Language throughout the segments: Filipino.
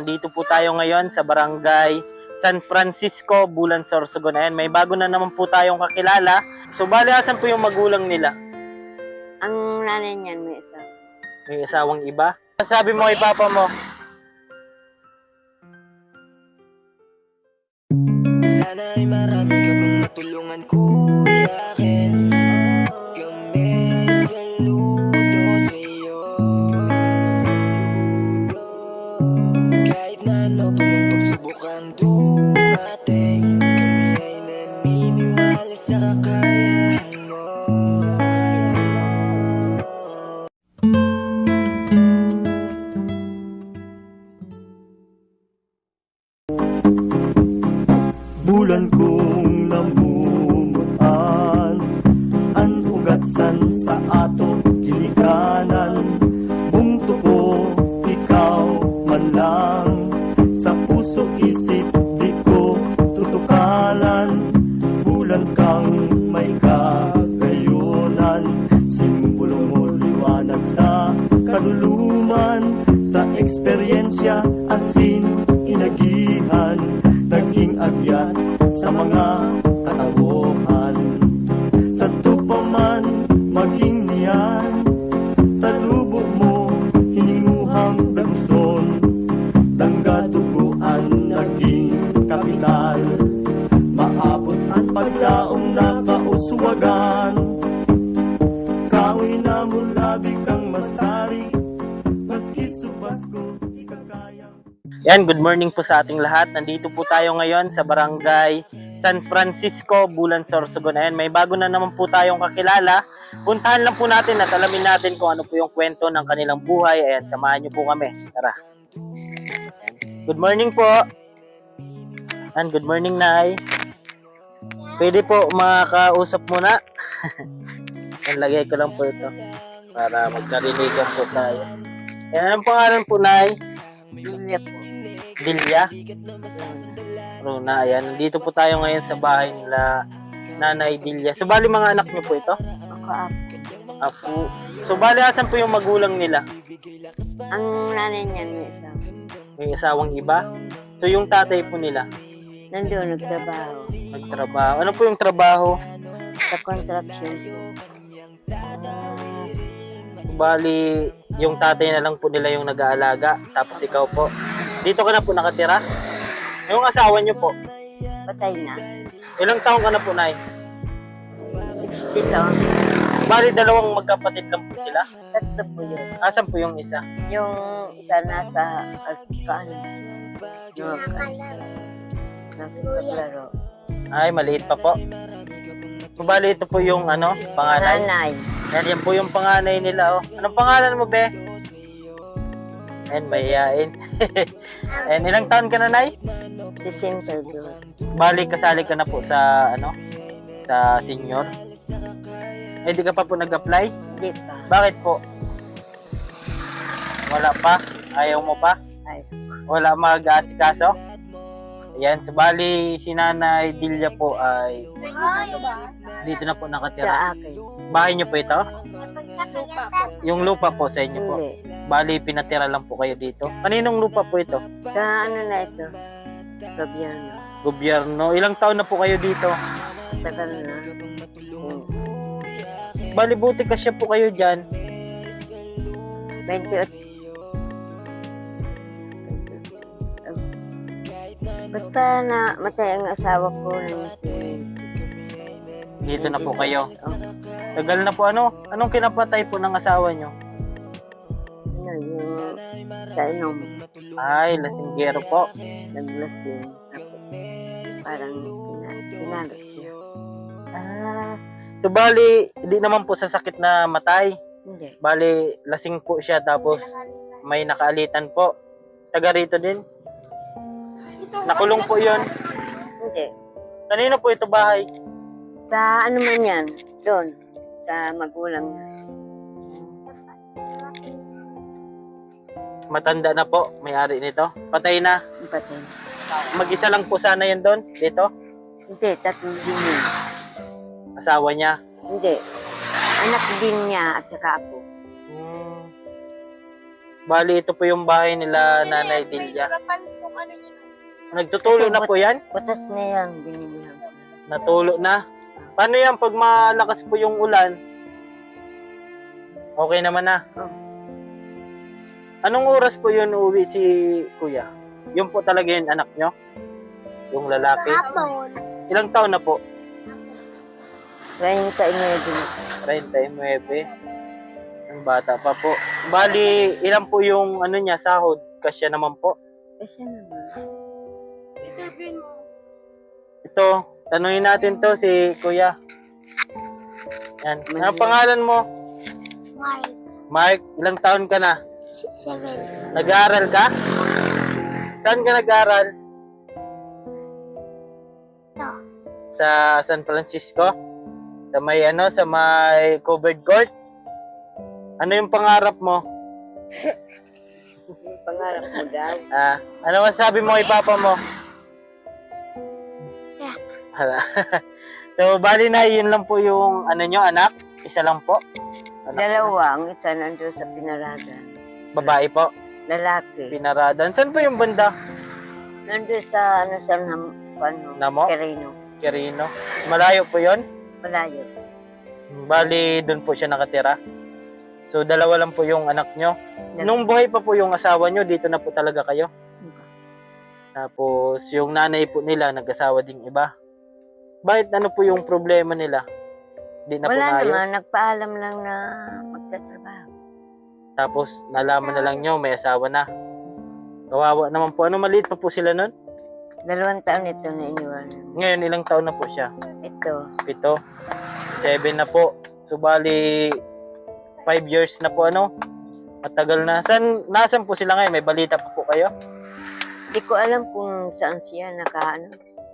Nandito po tayo ngayon sa barangay San Francisco, Bulan, Sorsogon. Ayan, may bago na naman po tayong kakilala. So, bali, asan po yung magulang nila? Ang nanay niyan may isa. May asawang iba? Sabi mo kay papa mo? Sana ay marami ka pang matulungan, Kuya Kens. Kami saludo sa'yo. Kahit na ano pa mang pagsubok ang dumating, kami ay naniniwala sa kakayahan mo. Bulan kong namumutan, ang ugatsan sa ato kilikanan. Bungto ko, ikaw man lang, sa puso isip di ko tutukalan. Bulan kang may kagayunan, simbolo mo liwanag sa kaduluman. Sa eksperyensya asin inagihan, naging agyat sa mga katawuhan. Sa tupaman maging niyan, talubog mo hininguhang beguson. Danggaduguan naging kapital, maabot ang pagdaong nakauswagan. Kahoy na mulabi kang masari, maskit subas ko ikakayang. Yan, good morning po sa ating lahat. Nandito po tayo ngayon sa barangay San Francisco, Bulan, Sorsogon. Ayan, may bago na naman po tayong kakilala. Puntahan lang po natin at alamin natin kung ano po yung kwento ng kanilang buhay. Ayan, samahan niyo po kami. Tara. Ayan. Good morning po. Ayan, good morning, Nay. Pwede po makausap muna. Ayan, lagay ko lang po ito para magkarinigan po tayo. Ayan, anong pangalan po, Nay? Biblia po. Dilya? Runa, ayan. Nandito po tayo ngayon sa bahay nila Nanay Dilya. So, bali mga anak niyo po ito? Ako apo. Apo. So, bali asan po yung magulang nila? Ang nanay niyan may isa. May asawang iba? So, yung tatay po nila? Nandun nagtrabaho. Nagtrabaho. Ano po yung trabaho? Sa construction po. So, bali, yung tatay na lang po nila yung nag-aalaga. Tapos ikaw po. Dito ka na po nakatira? Yung asawa niyo po? Patay na. Ilang taong ka na po, Nay? 60 taon. Bali, dalawang magkapatid lang po sila? Tatlo po yun. Asan po yung isa? Yung isa nasa kaano. Yung nasa paglaro. Ay, maliit pa po. So, bali, ito po yung panganay. Nanay. Yan po yung panganay nila. Oh. Anong pangalan mo, be? Ayan, mahihain. Ayan, ilang taon ka na, Nay? Si Simple doon. Bali, kasali ka na po sa, sa senior. Eh, di ka pa po nag-apply? Hindi pa. Bakit po? Wala pa? Ayaw mo pa? Ay. Wala mag-aasikaso? Ayan, so bali, si Nanay Dilya po ay dito na po nakatira. Sa akin. Bahay niyo po ito? Yung lupa po sa inyo po. Hindi. Bali, pinatira lang po kayo dito. Kaninong lupa po ito? Sa ano na ito? Gobyerno. Gobyerno. Ilang taon na po kayo dito? Tagal na. Bali, buti kasya po kayo dyan. 28. Basta na matay ang asawa ko ng Dito na po kayo. Oh, Tagal na po ano? Anong kinapatay po ng asawa nyo? ano yung sa inom. Ay, lasinggero po. Naglasing. Parang pinalo siya. Ah, so bali, hindi naman po sa sakit na matay. Hindi. Bali, lasing po siya tapos may nakaalitan po. Taga rito din. Nakulong po yun. Hindi. Kanino po ito bahay? Sa ano man yan, doon, sa magulang niya. Matanda na po, may-ari nito. Patay na. Patay. Mag-isa lang po sana yun doon, dito. Hindi, tatlong din yun. Asawa niya. Hindi. Anak din niya at saka ako. Bali, ito po yung bahay nila Nanay Delia. Nagtutulo na po yan? Butas na yan, binilihan ko. Natulo na. Paano yan pag malakas po yung ulan? Okay naman na. Oh. Anong oras po yun uuwi si Kuya? Yung po talaga yung anak nyo? Yung lalaki? Ilang taon na po? Ngayon tayo na din. 39. Ang bata pa po. Bali, ilan po yung ano niya, sahod? Kasya naman po. Kasi naman. Ito, tanungin natin to si Kuya. Yan. Anong pangalan mo? Mark, ilang taon ka na? 7. Nag-aaral ka? Saan ka nag-aaral? Sa San Francisco? Sa may sa may covered court? Ano yung pangarap mo? Pangarap mo daw. Ano masasabi mo kay papa mo? Hala. So, bali na, yun lang po yung nyo, anak? Isa lang po? Anak. Dalawa, ang isa nandun sa Pinaradan. Babae po? Lalaki. Pinaradan. Saan po yung banda? Nandun sa Namo? Quirino. Quirino. Malayo po yun? Malayo. Bali, doon po siya nakatira. So, dalawa lang po yung anak nyo. Nung buhay pa po yung asawa nyo, dito na po talaga kayo. Tapos, yung nanay po nila, nag-asawa ding iba. Bakit ano po yung problema nila? Di na po Wala naayos? naman, nagpaalam lang na magtatrabaho. Tapos, nalaman na lang nyo, may asawa na. Kawawa naman po. Ano, maliit pa po sila nun? 2 taon ito na iniwanan. Ngayon, ilang taon na po siya? Ito. 7. 7 na po. So, bali, 5 years na po, Matagal na. Nasaan po sila ngayon? May balita pa po kayo? Hindi ko alam kung saan siya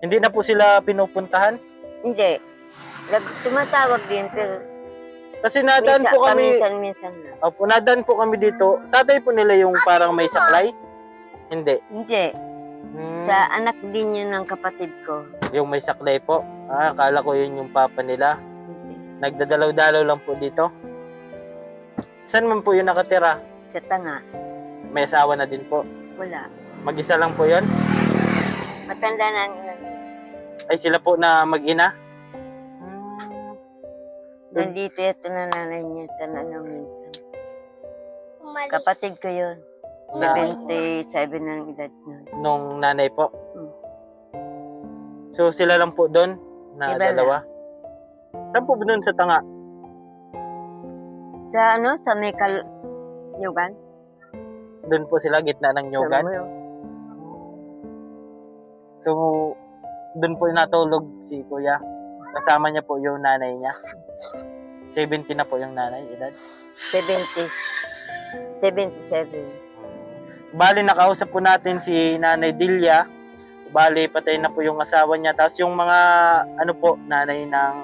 Hindi na po sila pinupuntahan? Hindi. Tumatawag din, pero Kasi nadaan po kami, minsan na. opo, nadaan po kami dito. Tatay po nila yung parang may saklay? Hindi. Hindi. Sa anak din yun ng kapatid ko. Yung may saklay po. Akala ko yun yung papa nila. Hindi. Nagdadalaw-dalaw lang po dito. Saan man po yung nakatira? Sa tanga. May asawa na din po. Wala. Mag-isa lang po yun? Matanda na Ay sila po na mag-ina? Nandito ito na nanay niya sa minsan. Kapatid ko yun. Na, 77 ng edad nun. nung nanay po. So sila lang po doon na Iba dalawa. Saan po doon sa tanga? Sa sa may Yugan? Doon po sila gitna ng Nyugan. So doon po natulog si Kuya. Kasama niya po yung nanay niya. 70 na po yung nanay, edad. 77. Bali, nakausap po natin si Nanay Delia. Bali, patay na po yung asawa niya. Tapos yung mga, nanay ng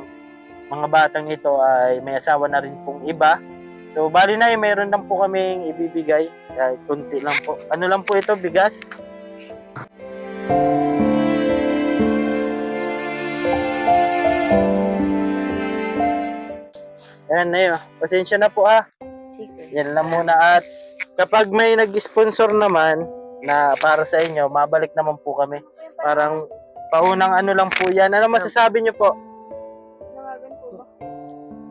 mga batang ito ay may asawa na rin pong iba. So, bali na, mayroon lang po kaming ibibigay. Kunti lang po. Ano lang po ito, bigas? Ayan na yun. Pasensya na po Sige. Yan lang muna. At kapag may nag-sponsor naman na para sa inyo, mabalik naman po kami. Parang paunang lang po yan. Ano masasabi nyo po?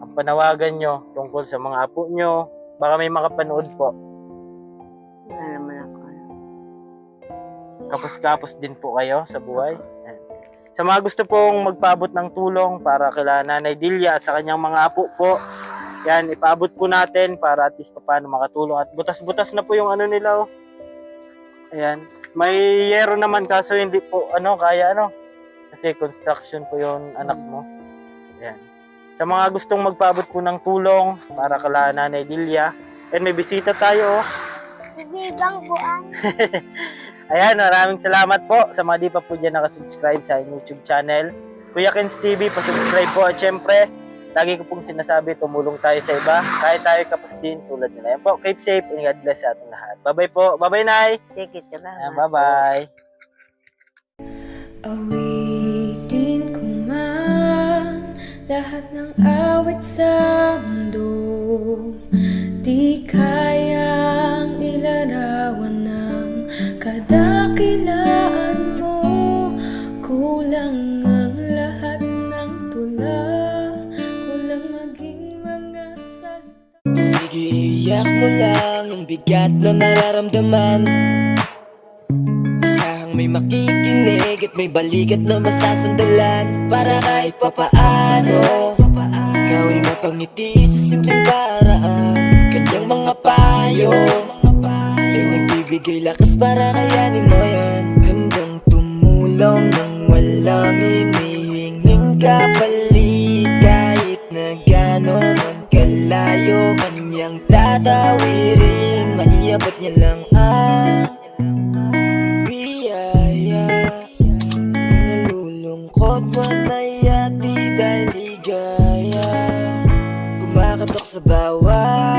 Ang panawagan nyo tungkol sa mga apo nyo. Baka may makapanood po. Wala naman ako. Kapos-kapos din po kayo sa buhay. Ayan. Sa mga gusto pong magpaabot ng tulong para kila Nanay Delia at sa kanyang mga apo po, yan, ipaabot po natin para at least paano makatulong. At butas-butas na po yung nila. Ayan. May yero naman kaso hindi po kaya Kasi construction po yung anak mo. Ayan. Sa mga gustong magpaabot po ng tulong para kala Nanay Delia. And may bisita tayo. Bibang buwan. Ayan, maraming salamat po sa mga di pa po dyan nakasubscribe sa YouTube channel. Kuya Ken's TV, pasubscribe po. At syempre, lagi ko pong sinasabi, tumulong tayo sa iba. Kahit tayo kapos din tulad nila. Ayan po, keep safe and God bless sa ating lahat. Bye-bye po. Bye-bye, Nay. Sige, salamat. Ayan, bye-bye. Awitin ko man lahat ng awit sa mundo, di kayang ilan. lang ang lahat ng tula, kulang maging mga salita. Sige, iyak mo lang ang bigat na nararamdaman. Asahang may makikinig at may balikat na masasandalan. Para kahit papaano ikaw ay mapangiti sa simpleng paraan. Kanyang mga payo ay nagbibigay lakas para kayanin mo yan. Handang tumulong nang walang hinihinging kapalit. Kahit na gano'n man kalayo kanyang tatawirin, maiabot niya lang ang biyaya. Kung nalulungkot man ay ati dahil ligaya, kumakatok sa bawat